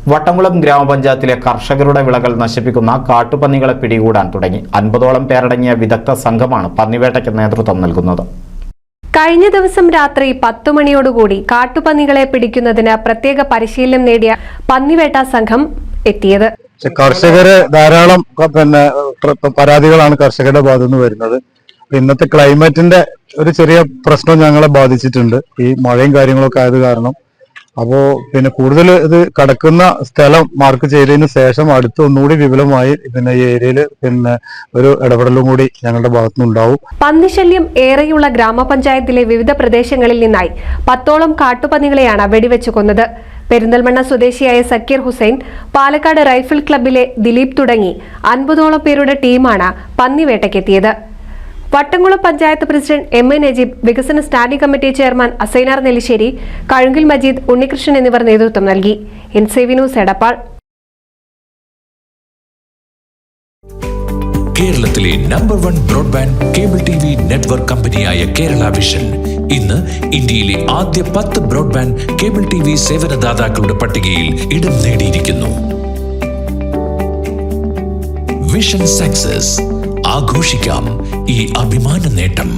വട്ടംകുളം ഗ്രാമപഞ്ചായത്തിലെ കർഷകരുടെ വിളകൾ നശിപ്പിക്കുന്ന കാട്ടുപന്നികളെ പിടികൂടാൻ തുടങ്ങി. 50ഓളം പേരടങ്ങിയ വിദഗ്ധ സംഘമാണ് പന്നിവേട്ടയ്ക്ക് നേതൃത്വം നൽകുന്നത്. കഴിഞ്ഞ ദിവസം രാത്രി 10 മണിയോടുകൂടി കാട്ടുപന്നികളെ പിടിക്കുന്നതിന് പ്രത്യേക പരിശീലനം നേടിയ പന്നിവേട്ട സംഘം എത്തിയത്. കർഷകര് ധാരാളം പരാതികളാണ് കർഷകരുടെ ഭാഗത്തുനിന്ന് വരുന്നത്. ഇന്നത്തെ ക്ലൈമറ്റിന്റെ ഒരു ചെറിയ പ്രശ്നം ഞങ്ങളെ ബാധിച്ചിട്ടുണ്ട്. ഈ മഴയും കാര്യങ്ങളൊക്കെ ആയത് കാരണം. അപ്പോ കൂടുതൽ ഇത് കടക്കുന്ന സ്ഥലം മാർക്ക് ചെയ്തതിനു ശേഷം അടുത്ത് ഒന്നുകൂടി വിപുലമായി ഈ ഏരിയയിൽ ഒരു ഇടപെടലും കൂടി ഞങ്ങളുടെ ഭാഗത്തുനിന്നുണ്ടാവും. പന്നിശല്യം ഏറെയുള്ള ഗ്രാമപഞ്ചായത്തിലെ വിവിധ പ്രദേശങ്ങളിൽ നിന്നായി 10ഓളം കാട്ടുപന്നികളെയാണ് വെടിവെച്ചു കൊന്നത്. പെരിന്തൽമണ്ണ സ്വദേശിയായ സക്കീർ ഹുസൈൻ, പാലക്കാട് റൈഫിൾ ക്ലബിലെ ദിലീപ് തുടങ്ങി 50ഓളം പേരുടെ ടീമാണ് പന്നിവേട്ടയ്ക്കെത്തിയത്. Vattamkulam panchayat president M A Najeeb, വികസന standing committee chairman Asainar Nellissery, കഴുങ്കിൽ മജീദ്, ഉണ്ണികൃഷ്ണൻ എന്നിവർ നേതൃത്വം നൽകി. NCV news Edappal. കേരളത്തിലെ number 1 broadband cable TV network കമ്പനിയായ കേരള വിഷൻ ഇന്ന് ഇന്ത്യയിലെ ആദ്യ 10 ബ്രോഡ്ബാൻഡ് കേബിൾ TV സേവനദാതാക്കളുടെ പട്ടികയിൽ ഇടം നേടിയിരിക്കുന്നു. Vision success. ആഘോഷിക്കാം ഈ അഭിമാന നേട്ടം.